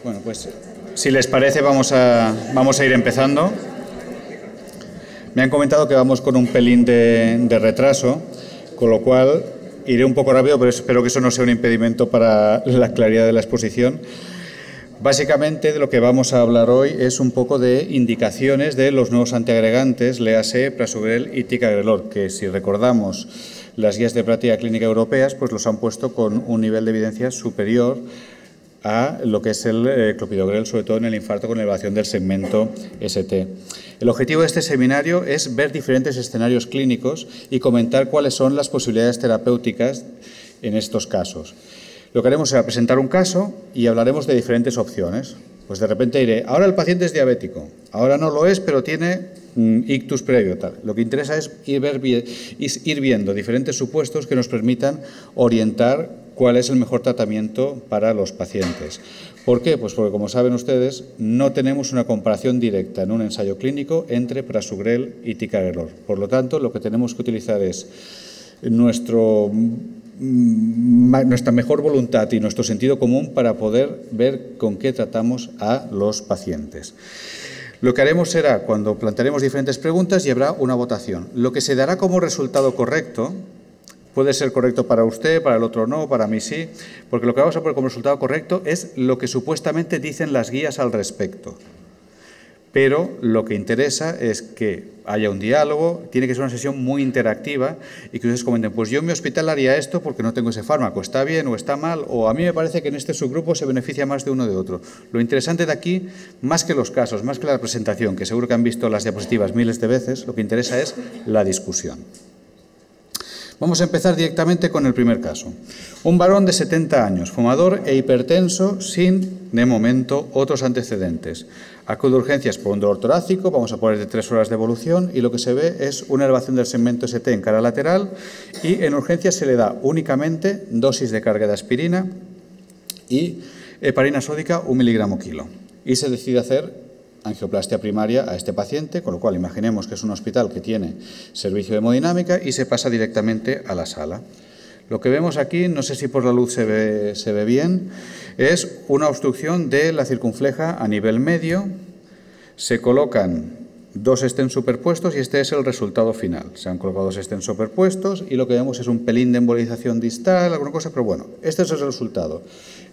Bueno, pues si les parece vamos a ir empezando. Me han comentado que vamos con un pelín de retraso, con lo cual iré un poco rápido, pero espero que eso no sea un impedimento para la claridad de la exposición. Básicamente de lo que vamos a hablar hoy es un poco de indicaciones de los nuevos antiagregantes, léase Prasugrel y Ticagrelor, que si recordamos las guías de práctica clínica europeas, pues los han puesto con un nivel de evidencia superior a lo que es el clopidogrel, sobre todo en el infarto con elevación del segmento ST. El objetivo de este seminario es ver diferentes escenarios clínicos y comentar cuáles son las posibilidades terapéuticas en estos casos. Lo que haremos será presentar un caso y hablaremos de diferentes opciones. Pues de repente diré, ahora el paciente es diabético, ahora no lo es, pero tiene ictus previo. Tal. Lo que interesa es ir viendo diferentes supuestos que nos permitan orientar cuál es el mejor tratamiento para los pacientes. ¿Por qué? Pues porque, como saben ustedes, no tenemos una comparación directa en un ensayo clínico entre Prasugrel y Ticagrelor. Por lo tanto, lo que tenemos que utilizar es nuestra mejor voluntad y nuestro sentido común para poder ver con qué tratamos a los pacientes. Lo que haremos será, cuando plantearemos diferentes preguntas, y habrá una votación. Lo que se dará como resultado correcto puede ser correcto para usted, para el otro no, para mí sí, porque lo que vamos a poner como resultado correcto es lo que supuestamente dicen las guías al respecto. Pero lo que interesa es que haya un diálogo, tiene que ser una sesión muy interactiva y que ustedes comenten, pues yo en mi hospital haría esto porque no tengo ese fármaco, ¿está bien o está mal? O a mí me parece que en este subgrupo se beneficia más de uno de otro. Lo interesante de aquí, más que los casos, más que la presentación, que seguro que han visto las diapositivas miles de veces, lo que interesa es la discusión. Vamos a empezar directamente con el primer caso. Un varón de 70 años, fumador e hipertenso, sin, de momento, otros antecedentes. Acude a urgencias por un dolor torácico, vamos a poner de 3 horas de evolución y lo que se ve es una elevación del segmento ST en cara lateral y en urgencias se le da únicamente dosis de carga de aspirina y heparina sódica 1 miligramo kilo. Y se decide hacer angioplastia primaria a este paciente, con lo cual imaginemos que es un hospital que tiene servicio de hemodinámica y se pasa directamente a la sala. Lo que vemos aquí, no sé si por la luz se ve bien, es una obstrucción de la circunfleja a nivel medio. Se colocan 2 stents superpuestos y este es el resultado final. Se han colocado 2 stents superpuestos y lo que vemos es un pelín de embolización distal, alguna cosa, pero bueno, este es el resultado.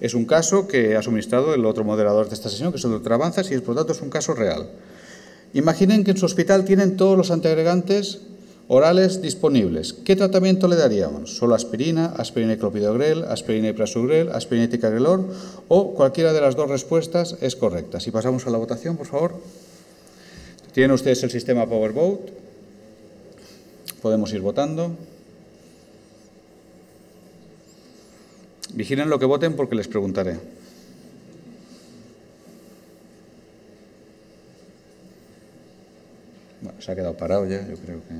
Es un caso que ha suministrado el otro moderador de esta sesión, que es el doctor Avanzas, y por lo tanto es un caso real. Imaginen que en su hospital tienen todos los antiagregantes orales disponibles. ¿Qué tratamiento le daríamos? ¿Solo aspirina, aspirina y clopidogrel, aspirina y Prasugrel, aspirina y Ticagrelor? O cualquiera de las dos respuestas es correcta. Si pasamos a la votación, por favor. Tienen ustedes el sistema PowerVote. Podemos ir votando. Vigilen lo que voten porque les preguntaré. Bueno, se ha quedado parado ya, yo creo que...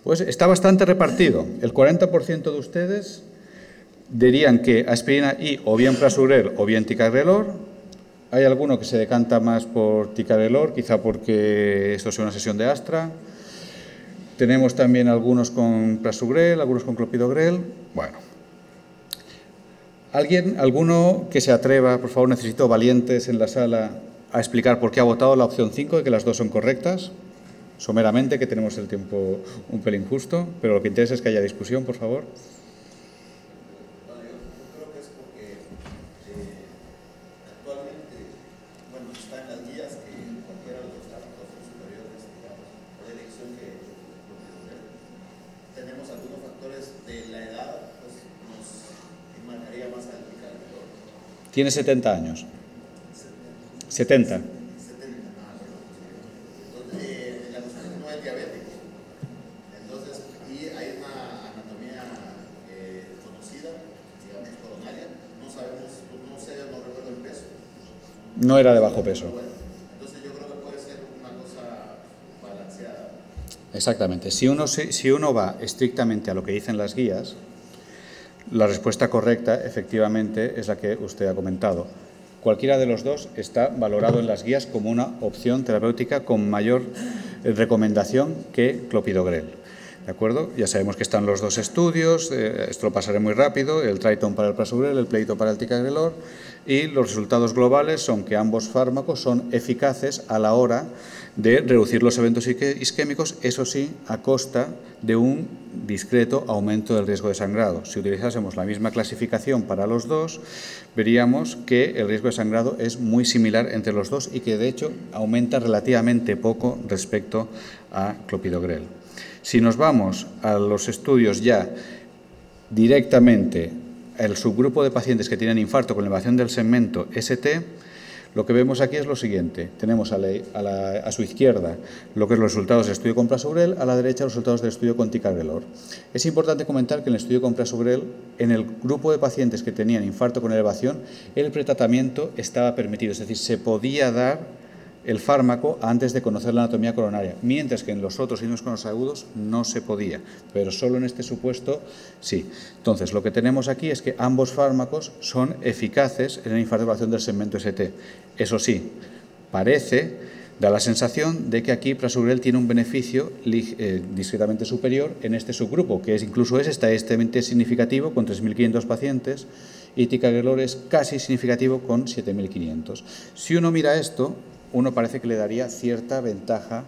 Pues está bastante repartido. El 40% de ustedes dirían que aspirina y o bien Prasugrel o bien Ticagrelor. Hay alguno que se decanta más por Ticagrelor, quizá porque esto sea una sesión de Astra. Tenemos también algunos con Prasugrel, algunos con clopidogrel. Bueno. ¿Alguno que se atreva, por favor, necesito valientes en la sala, a explicar por qué ha votado la opción 5 y que las dos son correctas? Someramente, que tenemos el tiempo un pelín justo, pero lo que interesa es que haya discusión, por favor. Tiene 70 años. 70. Entonces, la persona no es diabético. Entonces, y hay una anatomía conocida, digamos, coronaria. No sabemos, no sé, no recuerdo el peso. No era de bajo peso. Bueno, entonces yo creo que puede ser una cosa balanceada. Exactamente. Si uno va estrictamente a lo que dicen las guías, la respuesta correcta, efectivamente, es la que usted ha comentado. Cualquiera de los dos está valorado en las guías como una opción terapéutica con mayor recomendación que clopidogrel. ¿De acuerdo? Ya sabemos que están los dos estudios, esto lo pasaré muy rápido, el Triton para el Prasugrel, el Pleito para el Ticagrelor, y los resultados globales son que ambos fármacos son eficaces a la hora de reducir los eventos isquémicos, eso sí, a costa de un discreto aumento del riesgo de sangrado. Si utilizásemos la misma clasificación para los dos, veríamos que el riesgo de sangrado es muy similar entre los dos y que, de hecho, aumenta relativamente poco respecto a clopidogrel. Si nos vamos a los estudios ya directamente al subgrupo de pacientes que tienen infarto con elevación del segmento ST, lo que vemos aquí es lo siguiente. Tenemos a su izquierda lo que es los resultados del estudio con Prasugrel, a la derecha los resultados del estudio con Ticagrelor. Es importante comentar que en el estudio con Prasugrel, en el grupo de pacientes que tenían infarto con elevación, el pretratamiento estaba permitido, es decir, se podía dar el fármaco antes de conocer la anatomía coronaria, mientras que en los otros signos cronos agudos no se podía, pero solo en este supuesto sí. Entonces, lo que tenemos aquí es que ambos fármacos son eficaces en el infarto de elevación del segmento ST. Eso sí, da la sensación de que aquí Prasugrel tiene un beneficio discretamente superior en este subgrupo, que incluso es estadísticamente significativo con 3.500 pacientes y Ticagrelor es casi significativo con 7.500. Si uno mira esto, uno parece que le daría cierta ventaja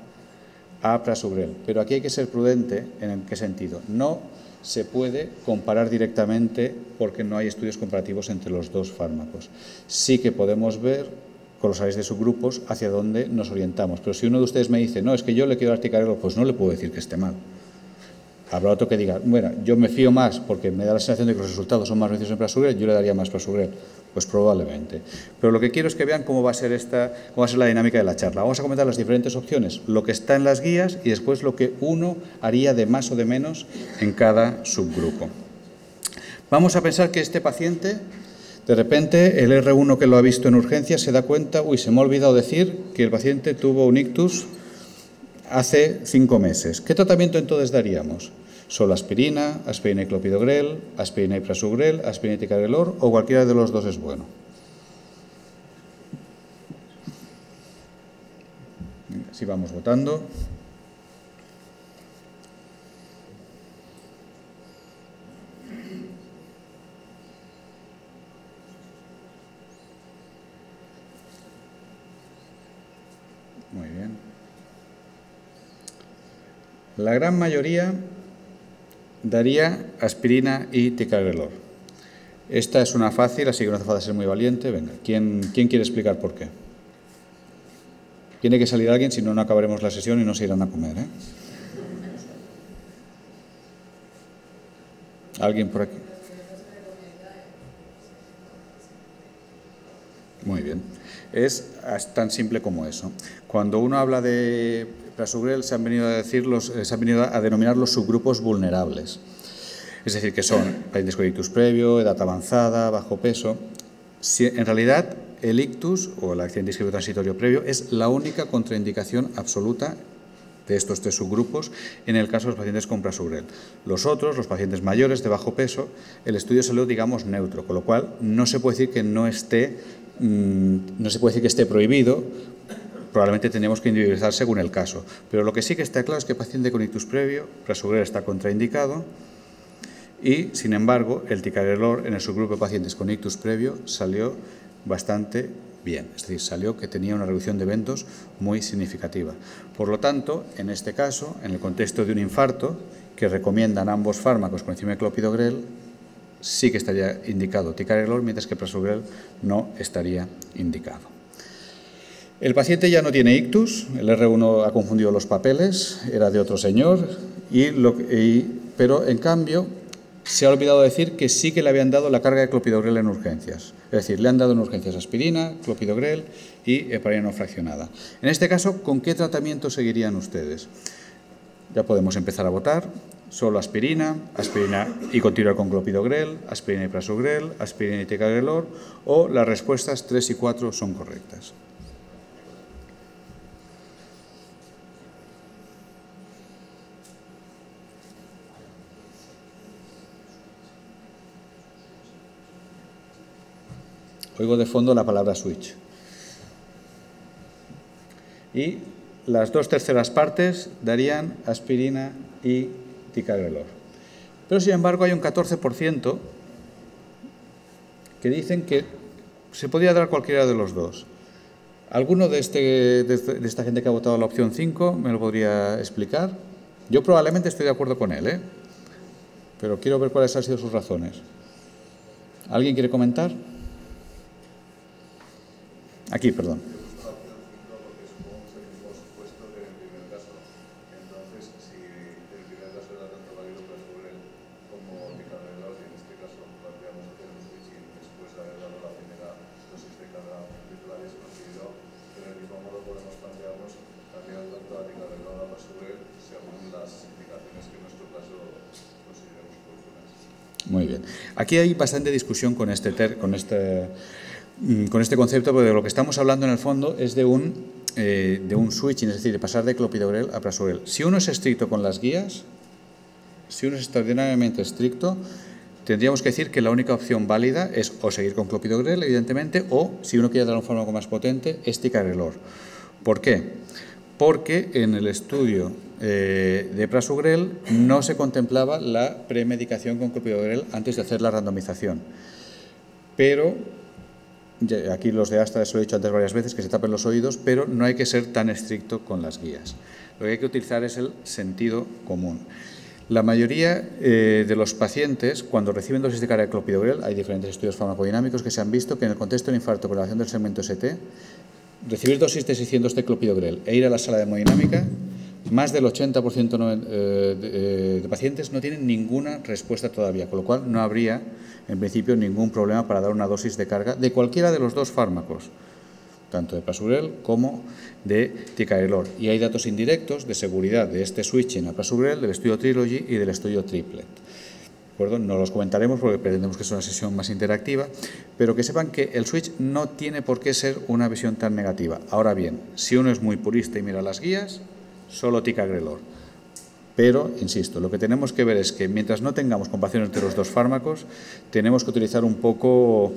a Prasugrel, pero aquí hay que ser prudente. ¿En qué sentido? No se puede comparar directamente porque no hay estudios comparativos entre los dos fármacos. Sí que podemos ver con los análisis de subgrupos hacia dónde nos orientamos, pero si uno de ustedes me dice, no, es que yo le quiero dar Ticagrelor, pues no le puedo decir que esté mal. Habrá otro que diga, bueno, yo me fío más porque me da la sensación de que los resultados son más beneficiosos en Prasugrel, yo le daría más Prasugrel. Pues probablemente. Pero lo que quiero es que vean cómo va a ser la dinámica de la charla. Vamos a comentar las diferentes opciones, lo que está en las guías y después lo que uno haría de más o de menos en cada subgrupo. Vamos a pensar que este paciente, de repente, el R1 que lo ha visto en urgencias se da cuenta, se me ha olvidado decir que el paciente tuvo un ictus hace 5 meses. ¿Qué tratamiento entonces daríamos? ¿Solo aspirina, aspirina y clopidogrel, aspirina y Prasugrel, aspirina y Ticagrelor o cualquiera de los dos es bueno? Así vamos votando. Muy bien. La gran mayoría daría aspirina y Ticagrelor. Esta es una fácil, así que no hace falta ser muy valiente. Venga, ¿quién quiere explicar por qué? Tiene que salir alguien, si no, no acabaremos la sesión y no se irán a comer, ¿eh? ¿Alguien por aquí? Muy bien. Es tan simple como eso. Cuando uno habla de Prasugrel se han venido a denominar los subgrupos vulnerables. Es decir, que son pacientes con ictus previo, edad avanzada, bajo peso. En realidad, el ictus o el accidente isquémico transitorio previo es la única contraindicación absoluta de estos 3 subgrupos en el caso de los pacientes con Prasugrel. Los otros, los pacientes mayores de bajo peso, el estudio salió, digamos, neutro, con lo cual no se puede decir que esté prohibido. Probablemente tendríamos que individualizar según el caso. Pero lo que sí que está claro es que el paciente con ictus previo, Prasugrel está contraindicado y, sin embargo, el Ticagrelor en el subgrupo de pacientes con ictus previo salió bastante bien. Es decir, salió que tenía una reducción de eventos muy significativa. Por lo tanto, en este caso, en el contexto de un infarto, que recomiendan ambos fármacos por encima de clopidogrel, sí que estaría indicado Ticagrelor, mientras que Prasugrel no estaría indicado. El paciente ya no tiene ictus, el R1 ha confundido los papeles, era de otro señor, pero en cambio se ha olvidado decir que sí que le habían dado la carga de clopidogrel en urgencias. Es decir, le han dado en urgencias aspirina, clopidogrel y heparina no fraccionada. En este caso, ¿con qué tratamiento seguirían ustedes? Ya podemos empezar a votar. Solo aspirina, aspirina y continuar con clopidogrel, aspirina y Prasugrel, aspirina y Ticagrelor, o las respuestas 3 y 4 son correctas. Oigo de fondo la palabra switch. Y las 2/3 partes darían aspirina y ticagrelor. Pero, sin embargo, hay un 14% que dicen que se podría dar cualquiera de los dos. ¿Alguno de esta gente que ha votado la opción 5 me lo podría explicar? Yo probablemente estoy de acuerdo con él, pero quiero ver cuáles han sido sus razones. ¿Alguien quiere comentar? Aquí, perdón. Muy bien. Aquí hay bastante discusión con este concepto, porque de lo que estamos hablando en el fondo es de un switching, es decir, de pasar de clopidogrel a prasugrel. Si uno es estricto con las guías, si uno es extraordinariamente estricto, tendríamos que decir que la única opción válida es o seguir con clopidogrel, evidentemente, o, si uno quiere dar un fármaco más potente, es ticagrelor. ¿Por qué? Porque en el estudio de prasugrel no se contemplaba la premedicación con clopidogrel antes de hacer la randomización. Pero, aquí los de Astra, eso lo he dicho antes varias veces, que se tapen los oídos, pero no hay que ser tan estricto con las guías. Lo que hay que utilizar es el sentido común. La mayoría de los pacientes, cuando reciben dosis de carga de clopidogrel, hay diferentes estudios farmacodinámicos que se han visto que en el contexto del infarto por elevación del segmento ST, recibir dosis de 600 de clopidogrel e ir a la sala de hemodinámica, más del 80% de pacientes no tienen ninguna respuesta todavía, con lo cual no habría, en principio, ningún problema para dar una dosis de carga de cualquiera de los dos fármacos, tanto de prasugrel como de ticagrelor. Y hay datos indirectos de seguridad de este switching a prasugrel, del estudio Trilogy y del estudio Triplet. ¿De acuerdo? No los comentaremos porque pretendemos que sea una sesión más interactiva, pero que sepan que el switch no tiene por qué ser una visión tan negativa. Ahora bien, si uno es muy purista y mira las guías, solo ticagrelor. Pero, insisto, lo que tenemos que ver es que mientras no tengamos comparación entre los dos fármacos, tenemos que utilizar un poco,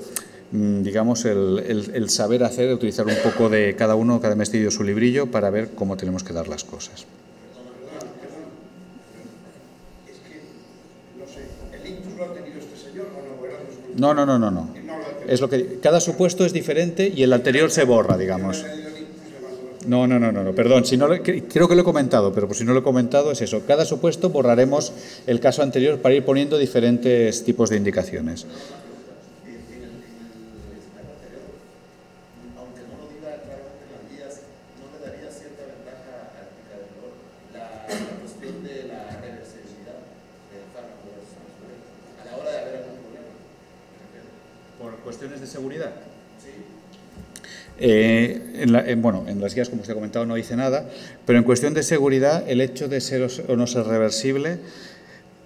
digamos, el saber hacer, utilizar un poco de cada uno, cada investigador su librillo para ver cómo tenemos que dar las cosas. No. Es lo que cada supuesto es diferente y el anterior se borra, digamos. No, perdón, creo que lo he comentado, pero por si no lo he comentado es eso. Cada supuesto borraremos el caso anterior para ir poniendo diferentes tipos de indicaciones. Aunque no lo diga claramente en las guías, ¿no le daría cierta ventaja al ticagrelor la cuestión de la reversibilidad del fármaco a la hora de haber algún problema? ¿Por cuestiones de seguridad? Sí. En las guías, como usted ha comentado, no dice nada, pero en cuestión de seguridad, el hecho de ser o no ser reversible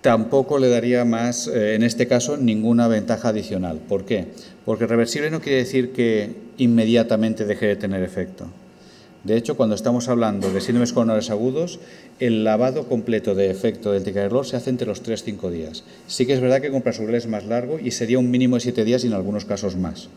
tampoco le daría más, en este caso, ninguna ventaja adicional. ¿Por qué? Porque reversible no quiere decir que inmediatamente deje de tener efecto. De hecho, cuando estamos hablando de síndromes coronarios agudos, el lavado completo de efecto del ticagrelor se hace entre los 3-5 días. Sí que es verdad que con prasugrel es más largo y sería un mínimo de 7 días y en algunos casos más.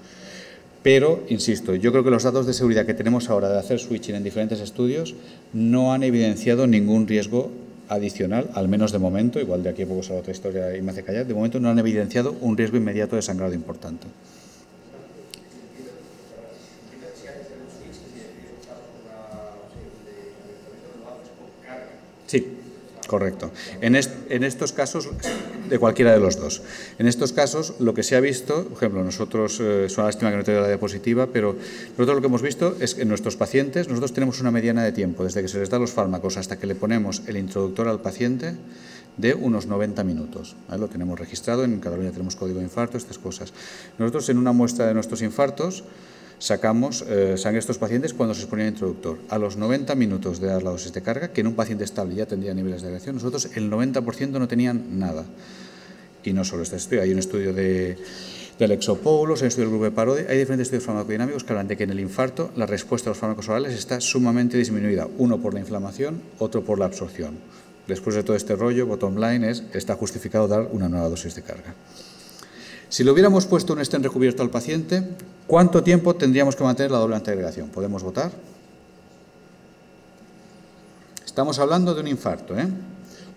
Pero, insisto, yo creo que los datos de seguridad que tenemos ahora de hacer switching en diferentes estudios no han evidenciado ningún riesgo adicional, al menos de momento, igual de aquí a poco sale otra historia y me hace callar, de momento no han evidenciado un riesgo inmediato de sangrado importante. Sí, correcto. En estos casos, de cualquiera de los dos. En estos casos, lo que se ha visto, por ejemplo, nosotros, es una lástima que no tenga la diapositiva, pero nosotros lo que hemos visto es que en nuestros pacientes, nosotros tenemos una mediana de tiempo, desde que se les da los fármacos hasta que le ponemos el introductor al paciente, de unos 90 minutos. ¿Vale? Lo tenemos registrado, en Cataluña tenemos código de infarto, estas cosas. Nosotros, en una muestra de nuestros infartos, sacamos sangre de estos pacientes cuando se les ponía el introductor. A los 90 minutos de dar la dosis de carga, que en un paciente estable ya tendría niveles de agregación, nosotros el 90% no tenían nada. Y no solo este estudio, hay un estudio de Alexopoulos, hay un estudio del grupo de Parodi, hay diferentes estudios farmacodinámicos que hablan de que en el infarto la respuesta a los fármacos orales está sumamente disminuida, uno por la inflamación, otro por la absorción. Después de todo este rollo, bottom line está justificado dar una nueva dosis de carga. Si le hubiéramos puesto un stent recubierto al paciente, ¿cuánto tiempo tendríamos que mantener la doble antiagregación? ¿Podemos votar? Estamos hablando de un infarto,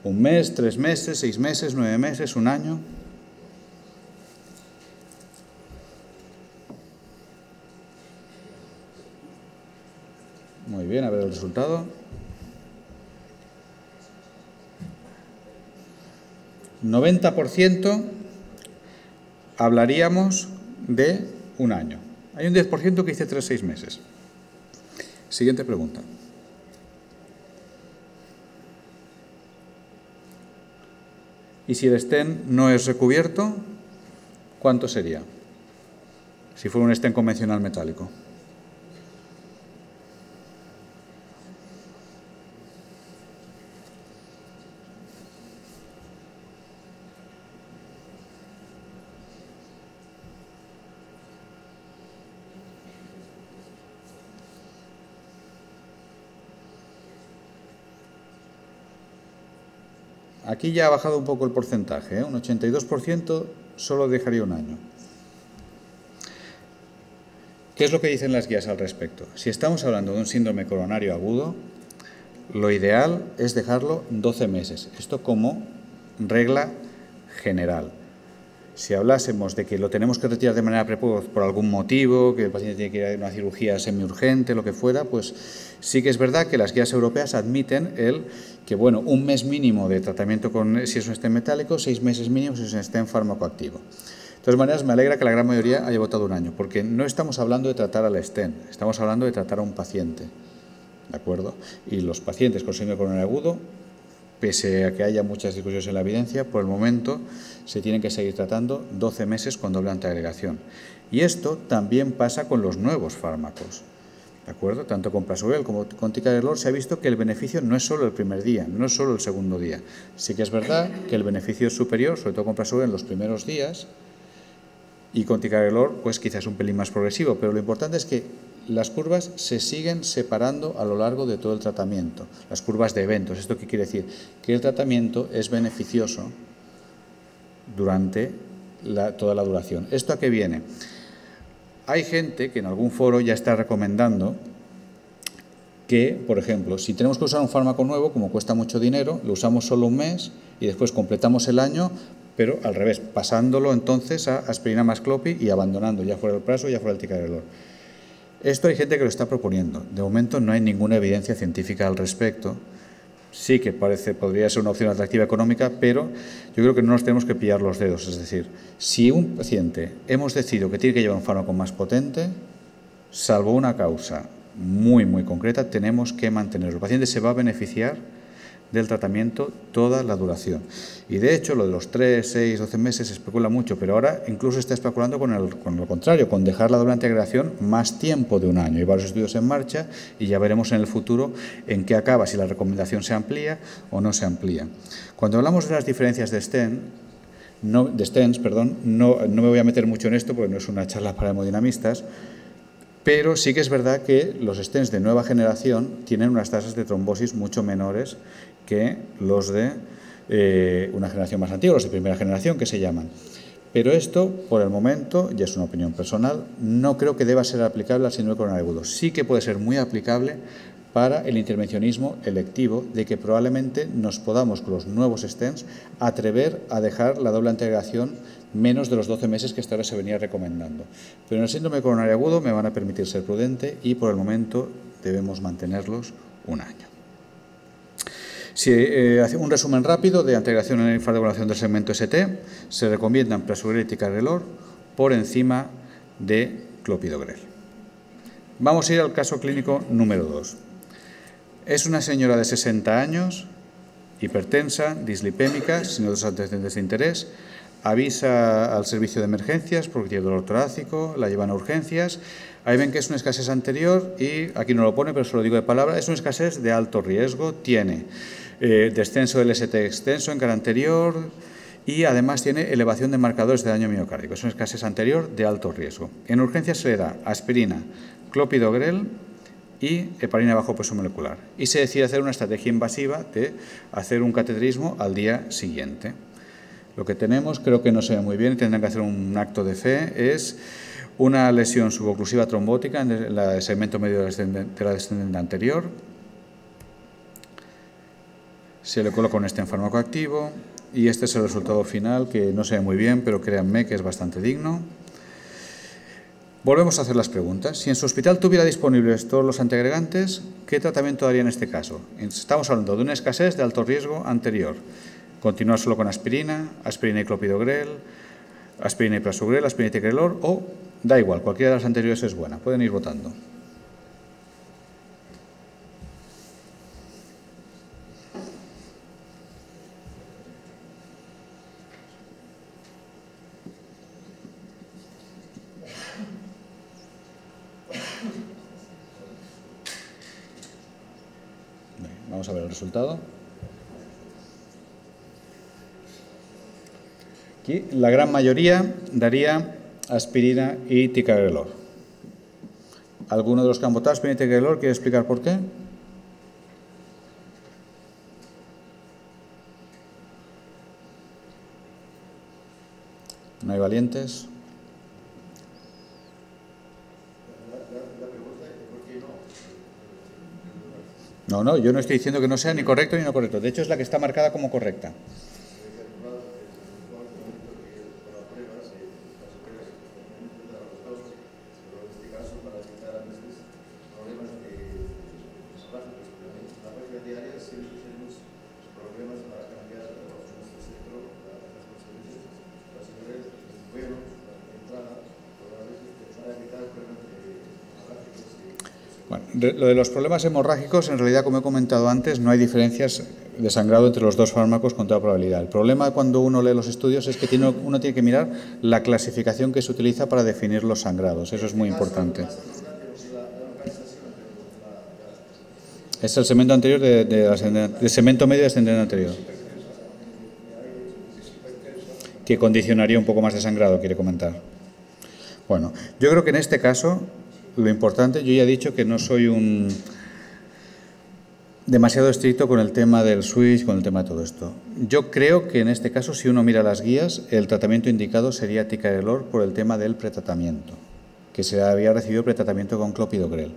¿1 mes, 3 meses, 6 meses, 9 meses, 1 año? Muy bien, a ver el resultado. 90% hablaríamos de 1 año. Hay un 10% que dice 3-6 meses. Siguiente pregunta. Y si el stent no es recubierto, ¿cuánto sería? Si fuera un stent convencional metálico. Aquí ya ha bajado un poco el porcentaje, ¿eh? Un 82% solo dejaría 1 año. ¿Qué es lo que dicen las guías al respecto? Si estamos hablando de un síndrome coronario agudo, lo ideal es dejarlo 12 meses. Esto como regla general. Si hablásemos de que lo tenemos que retirar de manera precoz por algún motivo, que el paciente tiene que ir a una cirugía semiurgente, lo que fuera, pues sí que es verdad que las guías europeas admiten que, bueno, 1 mes mínimo de tratamiento si es un stent metálico, 6 meses mínimos si es un stent fármacoactivo. De todas maneras, me alegra que la gran mayoría haya votado 1 año, porque no estamos hablando de tratar al stent, estamos hablando de tratar a un paciente, ¿de acuerdo? Y los pacientes con síndrome coronario agudo, pese a que haya muchas discusiones en la evidencia, por el momento se tienen que seguir tratando 12 meses con doble antiagregación. Y esto también pasa con los nuevos fármacos, ¿de acuerdo? Tanto con Prasugrel como con Ticagrelor se ha visto que el beneficio no es solo el primer día, no es solo el segundo día. Sí que es verdad que el beneficio es superior, sobre todo con Prasugrel en los primeros días, y con Ticagrelor pues quizás un pelín más progresivo, pero lo importante es que las curvas se siguen separando a lo largo de todo el tratamiento, las curvas de eventos. ¿Esto qué quiere decir? Que el tratamiento es beneficioso durante toda la duración. ¿Esto a qué viene? Hay gente que en algún foro ya está recomendando que, por ejemplo, si tenemos que usar un fármaco nuevo, como cuesta mucho dinero, lo usamos solo 1 mes y después completamos el año, pero al revés, pasándolo entonces a aspirina más clopi y abandonando, ya fuera el Praso, ya fuera el Ticagrelor. Esto hay gente que lo está proponiendo. De momento no hay ninguna evidencia científica al respecto. Sí que podría ser una opción atractiva económica, pero yo creo que no nos tenemos que pillar los dedos. Es decir, si un paciente hemos decidido que tiene que llevar un fármaco más potente, salvo una causa muy, muy concreta, tenemos que mantenerlo. El paciente se va a beneficiar del tratamiento toda la duración. Y de hecho, lo de los 3, 6, 12 meses se especula mucho, pero ahora incluso se está especulando con lo contrario, con dejar la doble antiagregación más tiempo de 1 año. Hay varios estudios en marcha y ya veremos en el futuro en qué acaba, si la recomendación se amplía o no se amplía. Cuando hablamos de las diferencias de stents, no me voy a meter mucho en esto porque no es una charla para hemodinamistas, pero sí que es verdad que los stents de nueva generación tienen unas tasas de trombosis mucho menores que los de una generación más antigua, los de primera generación que se llaman. Pero esto, por el momento, ya es una opinión personal, no creo que deba ser aplicable al síndrome coronario agudo. Sí que puede ser muy aplicable para el intervencionismo electivo, de que probablemente nos podamos, con los nuevos stents, atrever a dejar la doble antiagregación menos de los 12 meses que hasta ahora se venía recomendando. Pero en el síndrome coronario agudo me van a permitir ser prudente y por el momento debemos mantenerlos 1 año. Si hacemos un resumen rápido de antiagregación en el infarto de evaluación del segmento ST, se recomiendan Prasugrel y Ticagrelor por encima de Clopidogrel. Vamos a ir al caso clínico número 2. Es una señora de 60 años, hipertensa, dislipémica, sin otros antecedentes de interés. Avisa al servicio de emergencias porque tiene dolor torácico, la llevan a urgencias. Ahí ven que es una escasez anterior y aquí no lo pone, pero se lo digo de palabra, es una escasez de alto riesgo. Tiene descenso del ST extenso en cara anterior y además tiene elevación de marcadores de daño miocárdico. Es una escasez anterior de alto riesgo. En urgencias se le da aspirina, Clopidogrel y heparina bajo peso molecular. Y se decide hacer una estrategia invasiva de hacer un cateterismo al día siguiente. Lo que tenemos, creo que no se ve muy bien y tendrán que hacer un acto de fe, es una lesión suboclusiva trombótica en el segmento medio de la descendente anterior. Se le coloca un stent fármaco activo y este es el resultado final, que no se ve muy bien, pero créanme que es bastante digno. Volvemos a hacer las preguntas. Si en su hospital tuviera disponibles todos los antiagregantes, ¿qué tratamiento daría en este caso? Estamos hablando de una escasez de alto riesgo anterior. Continuar solo con aspirina, aspirina y clopidogrel, aspirina y prasugrel, aspirina y ticagrelor, o da igual, cualquiera de las anteriores es buena. Pueden ir votando. Vamos a ver el resultado. Aquí la gran mayoría daría aspirina y ticagrelor. ¿Alguno de los que han votado aspirina y ticagrelor quiere explicar por qué? ¿No hay valientes? No, yo no estoy diciendo que no sea ni correcto ni no correcto. De hecho, es la que está marcada como correcta. Bueno, lo de los problemas hemorrágicos, en realidad, como he comentado antes, no hay diferencias de sangrado entre los dos fármacos con toda probabilidad. El problema cuando uno lee los estudios es que uno tiene que mirar la clasificación que se utiliza para definir los sangrados. Eso es muy importante. Es el segmento anterior de segmento medio descendente anterior, que condicionaría un poco más de sangrado, quiere comentar. Bueno, yo creo que en este caso lo importante, yo ya he dicho que no soy demasiado estricto con el tema del switch, con el tema de todo esto. Yo creo que en este caso, si uno mira las guías, el tratamiento indicado sería ticagrelor por el tema del pretratamiento, que se había recibido pretratamiento con clopidogrel.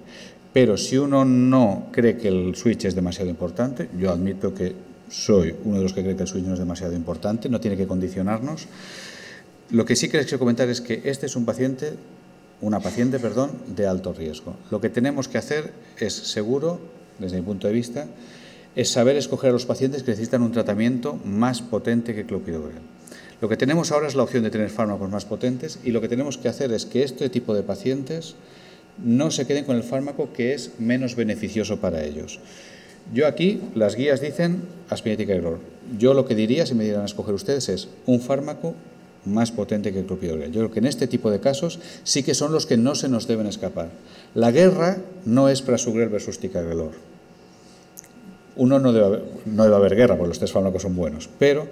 Pero si uno no cree que el switch es demasiado importante, yo admito que soy uno de los que cree que el switch no es demasiado importante, no tiene que condicionarnos. Lo que sí que les quiero comentar es que este es una paciente de alto riesgo. Lo que tenemos que hacer es seguro, desde mi punto de vista, es saber escoger a los pacientes que necesitan un tratamiento más potente que clopidogrel. Lo que tenemos ahora es la opción de tener fármacos más potentes y lo que tenemos que hacer es que este tipo de pacientes no se queden con el fármaco que es menos beneficioso para ellos. Yo aquí, las guías dicen aspirina y ticagrelor. Yo lo que diría, si me dieran a escoger ustedes, es un fármaco más potente que el clopidogrel. Yo creo que en este tipo de casos sí que son los que no se nos deben escapar. La guerra no es prasugrel versus ticagrelor. No debe haber guerra, porque los tres fármacos son buenos, pero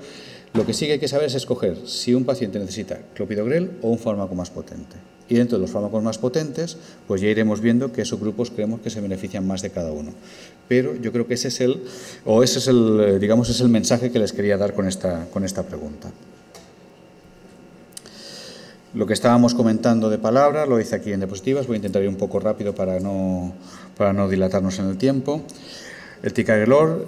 lo que sí que hay que saber es escoger si un paciente necesita clopidogrel o un fármaco más potente. Y dentro de los fármacos más potentes, pues ya iremos viendo qué subgrupos creemos que se benefician más de cada uno. Pero yo creo que ese es el mensaje que les quería dar con esta pregunta. Lo que estábamos comentando de palabras lo hice aquí en diapositivas, voy a intentar ir un poco rápido para no dilatarnos en el tiempo. El ticagrelor,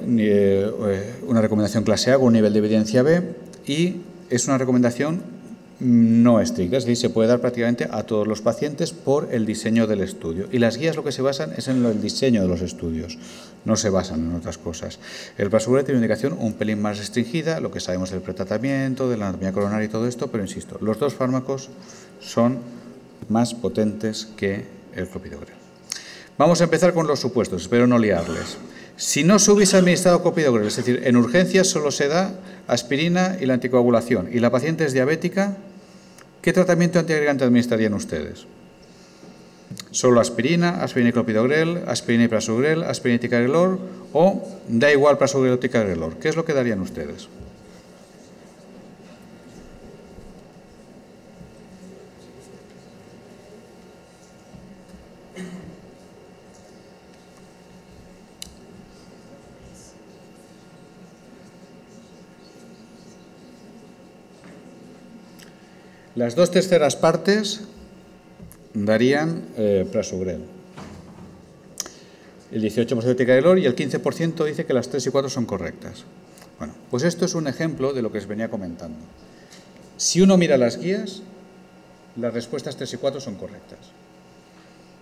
una recomendación clase A con un nivel de evidencia B y es una recomendación no estricta, es decir, se puede dar prácticamente a todos los pacientes por el diseño del estudio. Y las guías lo que se basan es en el diseño de los estudios, no se basan en otras cosas. El prasugrel tiene una indicación un pelín más restringida, lo que sabemos del pretratamiento, de la anatomía coronaria y todo esto, pero insisto, los dos fármacos son más potentes que el clopidogrel. Vamos a empezar con los supuestos, espero no liarles. Si no se hubiese administrado clopidogrel, es decir, en urgencias solo se da aspirina y la anticoagulación, y la paciente es diabética, ¿qué tratamiento antiagregante administrarían ustedes? ¿Solo aspirina, aspirina y clopidogrel, aspirina y prasugrel, aspirina y ticagrelor, o da igual prasugrel o ticagrelor? ¿Qué es lo que darían ustedes? Las 2/3 partes darían prasugrel. El 18% de ticagrelor y el 15% dice que las 3 y 4 son correctas. Bueno, pues esto es un ejemplo de lo que os venía comentando. Si uno mira las guías, las respuestas 3 y 4 son correctas.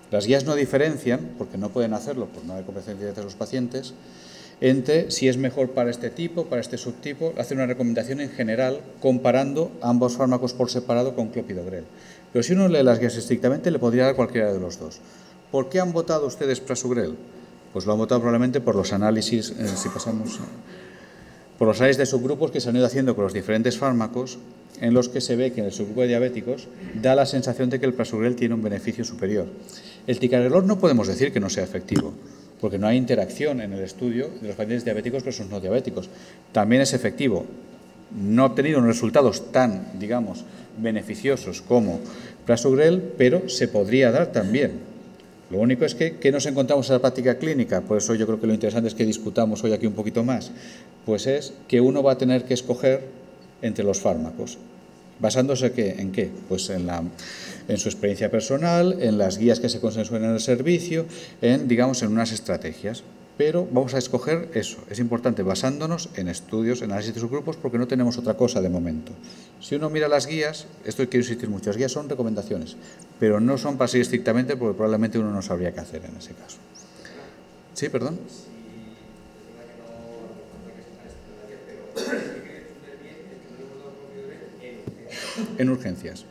Las guías no diferencian, porque no pueden hacerlo, por no hay competencia de los pacientes, entre si es mejor para este tipo, para este subtipo. Hace una recomendación en general comparando ambos fármacos por separado con clopidogrel. Pero si uno lee las guías estrictamente, le podría dar cualquiera de los dos. ¿Por qué han votado ustedes prasugrel? Pues lo han votado probablemente por los análisis, si pasamos, por los análisis de subgrupos que se han ido haciendo con los diferentes fármacos, en los que se ve que en el subgrupo de diabéticos da la sensación de que el prasugrel tiene un beneficio superior. El ticagrelor no podemos decir que no sea efectivo, porque no hay interacción en el estudio de los pacientes diabéticos versus no diabéticos. También es efectivo. No ha obtenido unos resultados tan, digamos, beneficiosos como prasugrel, pero se podría dar también. Lo único es que, ¿qué nos encontramos en la práctica clínica? Por eso yo creo que lo interesante es que discutamos hoy aquí un poquito más. Pues es que uno va a tener que escoger entre los fármacos. ¿Basándose en qué? Pues en su experiencia personal, en las guías que se consensúen en el servicio, digamos, en unas estrategias. Pero vamos a escoger eso. Es importante basándonos en estudios, en análisis de subgrupos, porque no tenemos otra cosa de momento. Si uno mira las guías, esto quiero insistir mucho, las guías son recomendaciones, pero no son para seguir estrictamente porque probablemente uno no sabría qué hacer en ese caso. ¿Sí, perdón? En urgencias.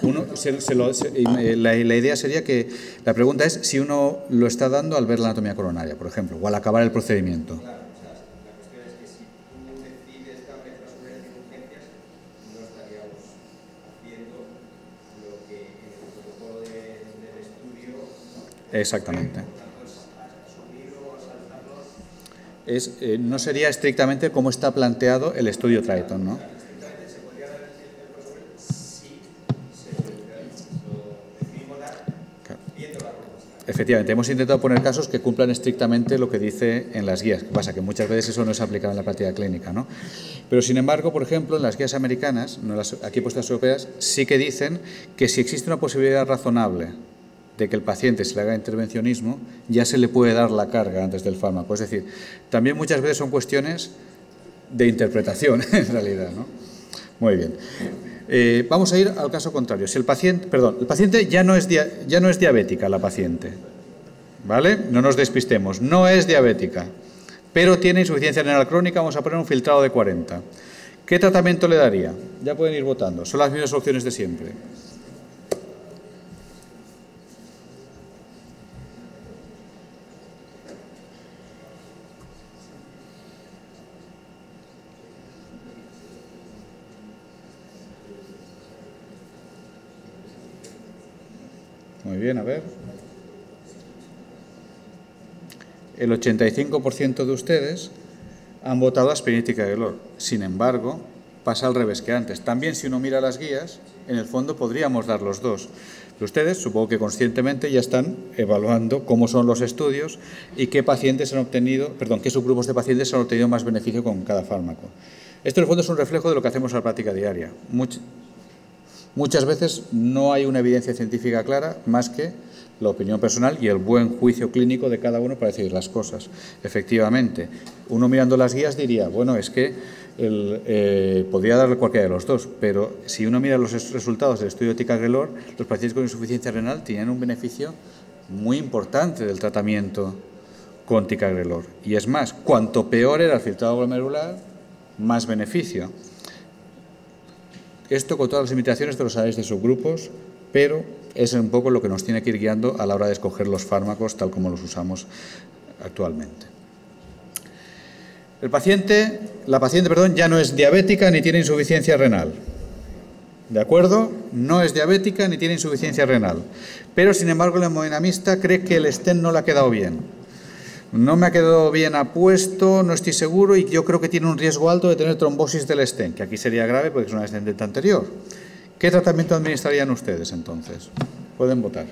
La idea sería que la pregunta es si uno lo está dando al ver la anatomía coronaria, por ejemplo, o al acabar el procedimiento. Claro, o sea, la cuestión es que si tú decides darle prasugrel en urgencias, no estaríamos haciendo lo que en el protocolo del estudio. Exactamente. No sería estrictamente como está planteado el estudio Triton, ¿no? Efectivamente, hemos intentado poner casos que cumplan estrictamente lo que dice en las guías. ¿Qué pasa? Que muchas veces eso no es aplicado en la práctica clínica, ¿no? Pero, sin embargo, por ejemplo, en las guías americanas, no aquí puestas europeas, sí que dicen que si existe una posibilidad razonable de que el paciente se le haga intervencionismo, ya se le puede dar la carga antes del fármaco. Es decir, también muchas veces son cuestiones de interpretación, en realidad, ¿no? Muy bien. Vamos a ir al caso contrario. Si el paciente ya no es diabética, la paciente, ¿vale? No nos despistemos, no es diabética, pero tiene insuficiencia renal crónica, vamos a poner un filtrado de 40. ¿Qué tratamiento le daría? Ya pueden ir votando, son las mismas opciones de siempre. Muy bien, a ver. El 85% de ustedes han votado aspirina y ticagrelor. Sin embargo, pasa al revés que antes. También, si uno mira las guías, en el fondo podríamos dar los dos. Pero ustedes, supongo que conscientemente, ya están evaluando cómo son los estudios y qué pacientes han obtenido, qué subgrupos de pacientes han obtenido más beneficio con cada fármaco. Esto, en el fondo, es un reflejo de lo que hacemos en la práctica diaria. Muchas veces no hay una evidencia científica clara más que la opinión personal y el buen juicio clínico de cada uno para decidir las cosas. Efectivamente, uno mirando las guías diría, bueno, es que podría darle cualquiera de los dos, pero si uno mira los resultados del estudio de ticagrelor, los pacientes con insuficiencia renal tienen un beneficio muy importante del tratamiento con ticagrelor. Y es más, cuanto peor era el filtrado glomerular, más beneficio. Esto con todas las limitaciones de los análisis de subgrupos, pero es un poco lo que nos tiene que ir guiando a la hora de escoger los fármacos tal como los usamos actualmente. La paciente, ya no es diabética ni tiene insuficiencia renal. ¿De acuerdo? No es diabética ni tiene insuficiencia renal. Pero, sin embargo, la hemodinamista cree que el stent no le ha quedado bien. No me ha quedado bien apuesto, no estoy seguro y yo creo que tiene un riesgo alto de tener trombosis del stent, que aquí sería grave porque es una stent anterior. ¿Qué tratamiento administrarían ustedes entonces? Pueden votar.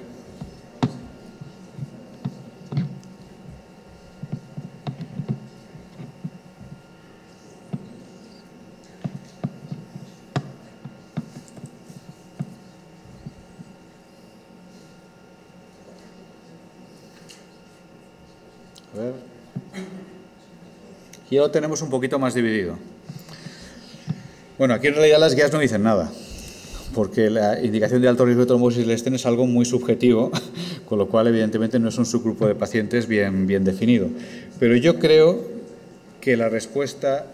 A ver. Aquí lo tenemos un poquito más dividido. Bueno, aquí en realidad las guías no dicen nada, porque la indicación de alto riesgo de trombosis del estén es algo muy subjetivo, con lo cual evidentemente no es un subgrupo de pacientes bien definido. Pero yo creo que la respuesta,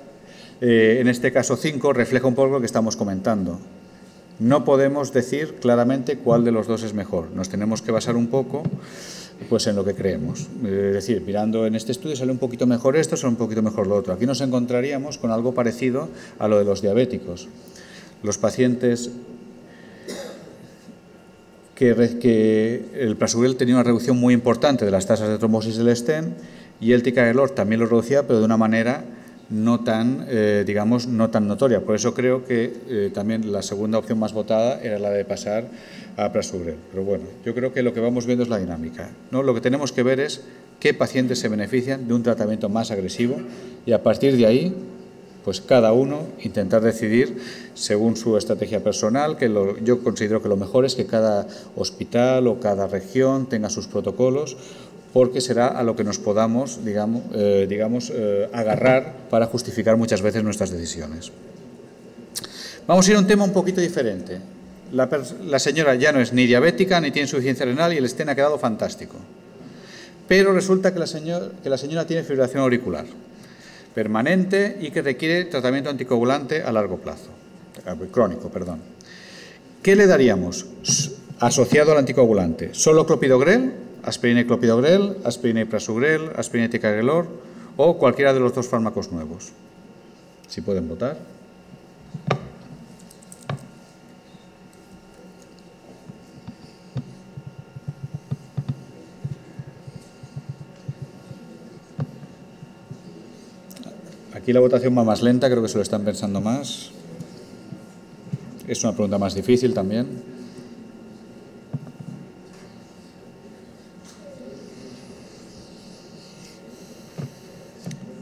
en este caso 5, refleja un poco lo que estamos comentando. No podemos decir claramente cuál de los dos es mejor. Nos tenemos que basar un poco pues, en lo que creemos. Es decir, mirando en este estudio sale un poquito mejor esto, sale un poquito mejor lo otro. Aquí nos encontraríamos con algo parecido a lo de los diabéticos. Los pacientes que el prasugrel tenía una reducción muy importante de las tasas de trombosis del estén y el ticagrelor también lo reducía, pero de una manera no tan, digamos, no tan notoria. Por eso creo que también la segunda opción más votada era la de pasar a prasugrel. Pero bueno, yo creo que lo que vamos viendo es la dinámica, ¿no? Lo que tenemos que ver es qué pacientes se benefician de un tratamiento más agresivo y a partir de ahí, pues cada uno intentar decidir según su estrategia personal, que yo considero que lo mejor es que cada hospital o cada región tenga sus protocolos, porque será a lo que nos podamos, digamos, agarrar para justificar muchas veces nuestras decisiones. Vamos a ir a un tema un poquito diferente. La señora ya no es ni diabética ni tiene insuficiencia renal y el estén ha quedado fantástico. Pero resulta que la señora tiene fibrilación auricular permanente y que requiere tratamiento anticoagulante a largo plazo, crónico, perdón. ¿Qué le daríamos asociado al anticoagulante? ¿Solo clopidogrel, aspirina y clopidogrel, aspirina y prasugrel, aspirina y ticagrelor o cualquiera de los dos fármacos nuevos? Si pueden votar. Aquí la votación va más lenta, creo que se lo están pensando más. Es una pregunta más difícil también.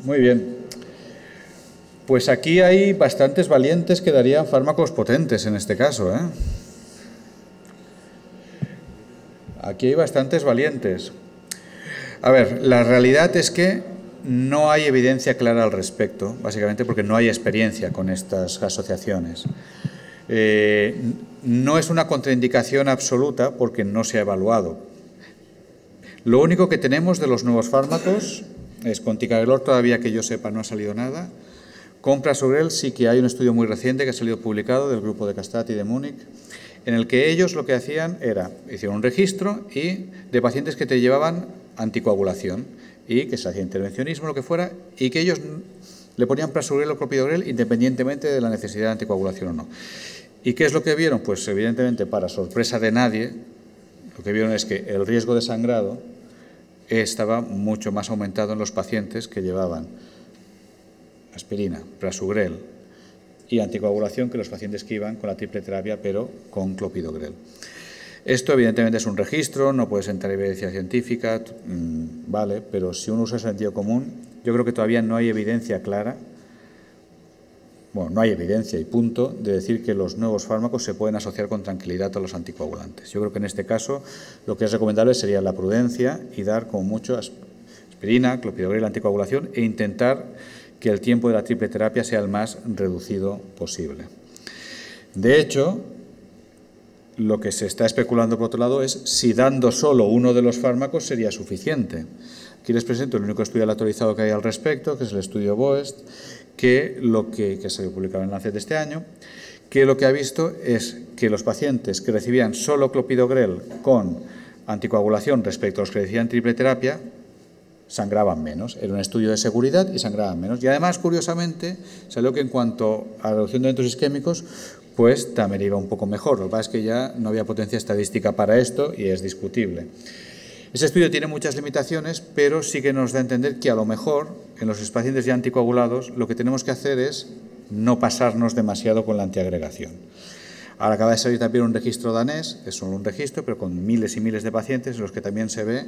Muy bien. Pues aquí hay bastantes valientes que darían fármacos potentes en este caso, ¿eh? Aquí hay bastantes valientes. A ver, la realidad es que no hay evidencia clara al respecto, básicamente porque no hay experiencia con estas asociaciones. No es una contraindicación absoluta porque no se ha evaluado. Lo único que tenemos de los nuevos fármacos es con ticagrelor todavía que yo sepa no ha salido nada. Con prasugrel sí que hay un estudio muy reciente que ha salido publicado del grupo de Castati y de Múnich, en el que ellos lo que hacían era, hicieron un registro de pacientes que te llevaban anticoagulación y que se hacía intervencionismo, lo que fuera, y que ellos le ponían prasugrel o clopidogrel independientemente de la necesidad de anticoagulación o no. ¿Y qué es lo que vieron? Pues evidentemente, para sorpresa de nadie, lo que vieron es que el riesgo de sangrado estaba mucho más aumentado en los pacientes que llevaban aspirina, prasugrel y anticoagulación que los pacientes que iban con la triple terapia, pero con clopidogrel. Esto evidentemente es un registro, no puede sentar evidencia científica, vale, pero si uno usa el sentido común, yo creo que todavía no hay evidencia clara, bueno, no hay evidencia y punto, de decir que los nuevos fármacos se pueden asociar con tranquilidad a los anticoagulantes. Yo creo que en este caso lo que es recomendable sería la prudencia y dar como mucho aspirina, clopidogrel, anticoagulación e intentar que el tiempo de la triple terapia sea el más reducido posible. De hecho, lo que se está especulando por otro lado es si dando solo uno de los fármacos sería suficiente. Aquí les presento el único estudio autorizado que hay al respecto, que es el estudio BOEST, que se publicado en Lancet este año, que lo que ha visto es que los pacientes que recibían solo clopidogrel con anticoagulación respecto a los que recibían triple terapia sangraban menos. Era un estudio de seguridad y sangraban menos. Y además, curiosamente, salió que en cuanto a reducción de eventos isquémicos, pues también iba un poco mejor. Lo que pasa es que ya no había potencia estadística para esto y es discutible. Ese estudio tiene muchas limitaciones, pero sí que nos da a entender que a lo mejor en los pacientes ya anticoagulados lo que tenemos que hacer es no pasarnos demasiado con la antiagregación. Ahora acaba de salir también un registro danés, es solo un registro, pero con miles y miles de pacientes en los que también se ve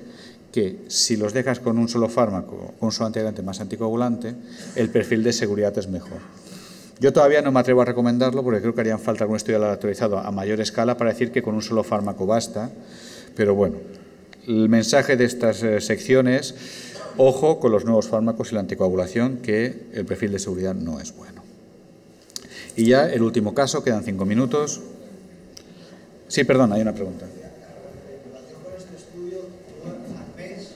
que si los dejas con un solo fármaco, con un solo antiagregante más anticoagulante, el perfil de seguridad es mejor. Yo todavía no me atrevo a recomendarlo porque creo que harían falta algún estudio actualizado a mayor escala para decir que con un solo fármaco basta, pero bueno, el mensaje de estas secciones Ojo con los nuevos fármacos y la anticoagulación, que el perfil de seguridad no es bueno. Y ya el último caso, quedan 5 minutos. Sí, perdón, hay una pregunta. En relación con este estudio, ¿tú al mes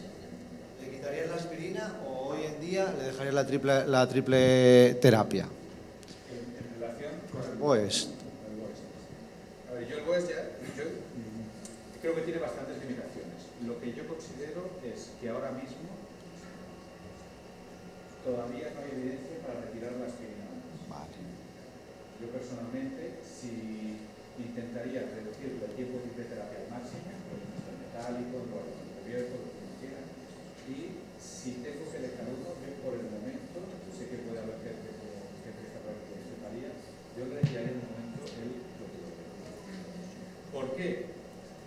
le quitarías la aspirina o hoy en día le dejarías la triple terapia? En relación con el Pues, A ver, yo el BOES creo que tiene bastantes limitaciones. Lo que yo considero es que ahora mismo todavía no hay evidencia para retirar la aspirina. vale. Yo personalmente, si intentaría reducir el tiempo de terapia al máximo, con el metálico, con el cubierto, lo que quiera, y si tengo que dejar uno, yo por el momento, sé que puede haber gente que estaría, yo le retiraría en el momento el clopidogrel. ¿Por qué?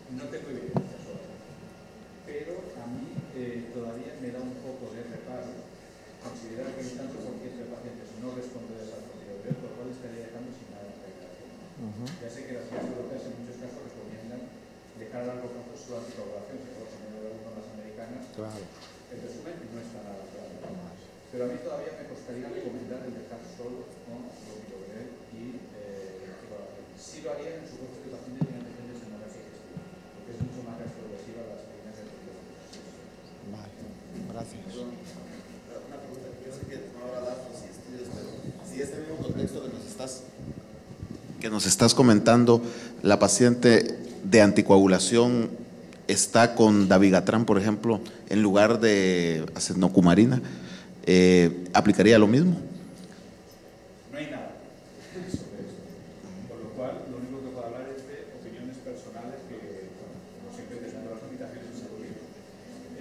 No tengo evidencia sobre, pero a mí todavía me da un poco de reparo considerar que el tanto por ciento de pacientes no responde a esa clopidogrel, por lo cual estaría dejando sin nada de integración. Ya sé que las guías europeas en muchos casos recomiendan dejar a largo plazo su anticoagulación, que luego se me da algunas las americanas. Claro. El resumen no está nada claro. Pero a mí todavía me costaría recomendar el dejar solo con clopidogrel y anticoagulación. Sí lo haría en el supuesto que el paciente tiene antecedentes en una digestión, porque es mucho más gastroagresiva la aspirina que el clopidogrel. Vale, gracias. Una pregunta, yo sé que no habrá datos y estudios, pero si este mismo contexto que nos estás comentando, la paciente de anticoagulación está con dabigatran, por ejemplo, en lugar de acetnocumarina, ¿aplicaría lo mismo? No hay nada sobre esto, por lo cual lo único que puedo hablar es de opiniones personales que, bueno, como siempre, teniendo las limitaciones de salud.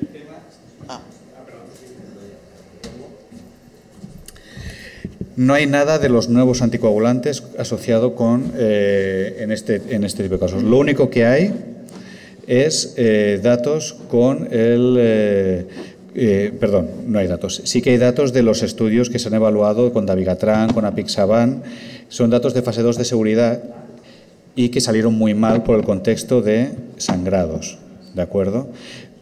El tema... perdón. No hay nada de los nuevos anticoagulantes asociado con en este tipo de casos. Lo único que hay es datos con el... perdón, no hay datos. Sí que hay datos de los estudios que se han evaluado con dabigatran, con apixaban. Son datos de fase 2 de seguridad y que salieron muy mal por el contexto de sangrados, ¿de acuerdo?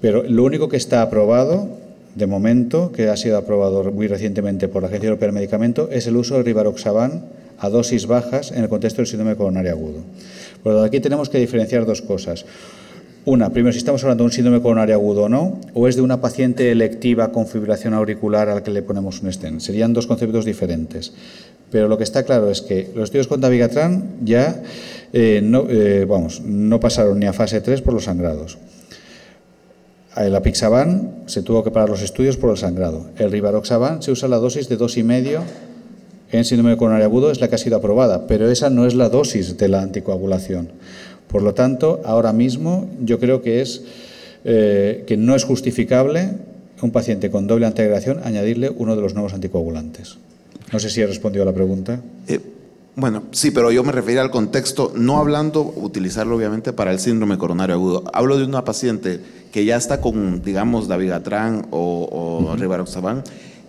Pero lo único que está aprobado, de momento, que ha sido aprobado muy recientemente por la Agencia Europea del Medicamento, es el uso de rivaroxaban a dosis bajas en el contexto del síndrome coronario agudo. Por lo tanto, aquí tenemos que diferenciar dos cosas. Una, primero, si estamos hablando de un síndrome coronario agudo o no, o es de una paciente electiva con fibrilación auricular a la que le ponemos un stent. Serían dos conceptos diferentes. Pero lo que está claro es que los estudios con dabigatran ya no pasaron ni a fase 3 por los sangrados. El apixaban se tuvo que parar los estudios por el sangrado. El rivaroxaban se usa la dosis de 2,5 en síndrome coronario agudo, es la que ha sido aprobada, pero esa no es la dosis de la anticoagulación. Por lo tanto, ahora mismo yo creo que que no es justificable a un paciente con doble antiagregación añadirle uno de los nuevos anticoagulantes. No sé si he respondido a la pregunta. Bueno, sí, pero yo me refería al contexto, no hablando, utilizarlo obviamente para el síndrome coronario agudo. Hablo de una paciente que ya está con, digamos, dabigatran o rivaroxaban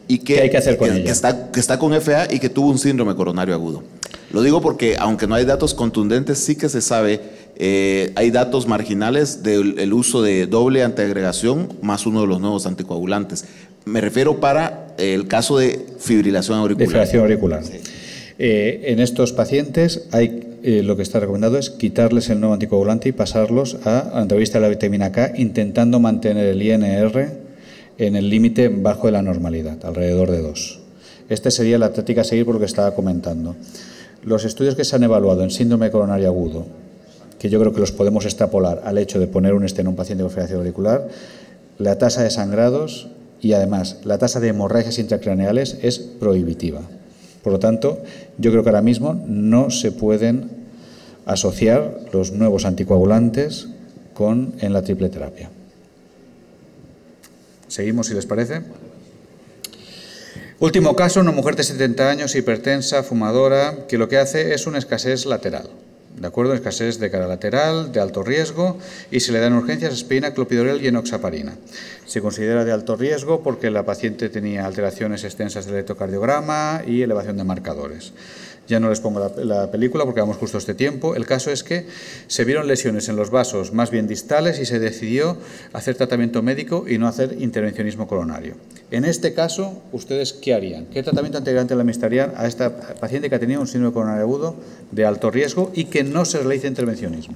y ¿Qué hay que hacer con ella? Que está con FA y que tuvo un síndrome coronario agudo. Lo digo porque, aunque no hay datos contundentes, sí que se sabe, hay datos marginales del uso de doble antiagregación más uno de los nuevos anticoagulantes. Me refiero para el caso de fibrilación auricular. De fibrilación auricular. Sí. En estos pacientes lo que está recomendado es quitarles el nuevo anticoagulante y pasarlos a antagonista de la vitamina K, intentando mantener el INR en el límite bajo de la normalidad, alrededor de 2. Esta sería la táctica a seguir por lo que estaba comentando. Los estudios que se han evaluado en síndrome coronario agudo, que yo creo que los podemos extrapolar al hecho de poner un stent en un paciente con fibrilación auricular, la tasa de sangrados y además la tasa de hemorragias intracraneales es prohibitiva. Por lo tanto, yo creo que ahora mismo no se pueden asociar los nuevos anticoagulantes en la triple terapia. Seguimos, si les parece. Último caso, una mujer de 70 años, hipertensa, fumadora, que lo que hace es una escasez lateral. ¿De acuerdo? Escasez de cara lateral, de alto riesgo, y se le dan urgencias aspirina, clopidogrel y enoxaparina. Se considera de alto riesgo porque la paciente tenía alteraciones extensas del electrocardiograma y elevación de marcadores. Ya no les pongo la película porque vamos justo este tiempo. El caso es que se vieron lesiones en los vasos más bien distales y se decidió hacer tratamiento médico y no hacer intervencionismo coronario. En este caso, ¿ustedes qué harían? ¿Qué tratamiento anticoagulante le administrarían a esta paciente que ha tenido un síndrome coronario agudo de alto riesgo y que no se realiza intervencionismo?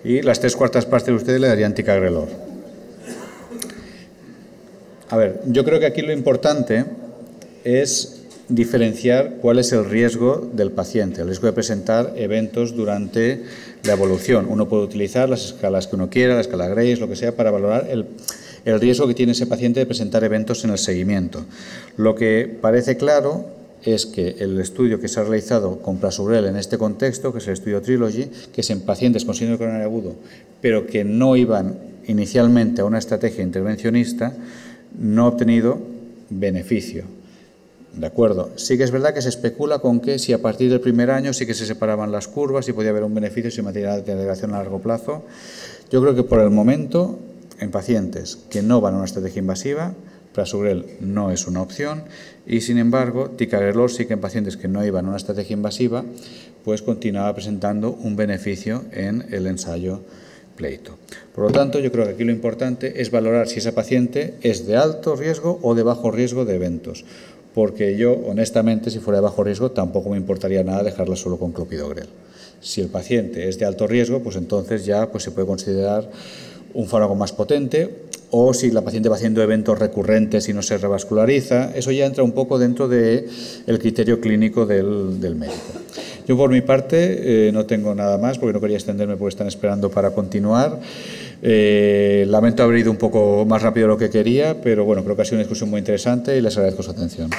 Y las 3/4 partes de ustedes le darían ticagrelor. A ver, yo creo que aquí lo importante es diferenciar cuál es el riesgo del paciente, el riesgo de presentar eventos durante la evolución. Uno puede utilizar las escalas que uno quiera, la escala Grace, lo que sea, para valorar el riesgo que tiene ese paciente de presentar eventos en el seguimiento. Lo que parece claro es que el estudio que se ha realizado con Prasugrel en este contexto, que es el estudio Trilogy, que es en pacientes con síndrome coronario agudo, pero que no iban inicialmente a una estrategia intervencionista, no ha obtenido beneficio. ¿De acuerdo? Sí que es verdad que se especula con que si a partir del primer año sí que se separaban las curvas y podía haber un beneficio si material de integración a largo plazo. Yo creo que por el momento, en pacientes que no van a una estrategia invasiva, Prasugrel no es una opción y, sin embargo, ticagrelor sí que en pacientes que no iban a una estrategia invasiva, pues continuaba presentando un beneficio en el ensayo pleito. Por lo tanto, yo creo que aquí lo importante es valorar si esa paciente es de alto riesgo o de bajo riesgo de eventos, porque yo, honestamente, si fuera de bajo riesgo, tampoco me importaría nada dejarla solo con clopidogrel. Si el paciente es de alto riesgo, pues entonces ya se puede considerar un fármaco más potente, o si la paciente va haciendo eventos recurrentes y no se revasculariza, eso ya entra un poco dentro del criterio clínico del médico. Yo, por mi parte, no tengo nada más porque no quería extenderme porque están esperando para continuar. Lamento haber ido un poco más rápido de lo que quería, pero bueno, creo que ha sido una discusión muy interesante y les agradezco su atención.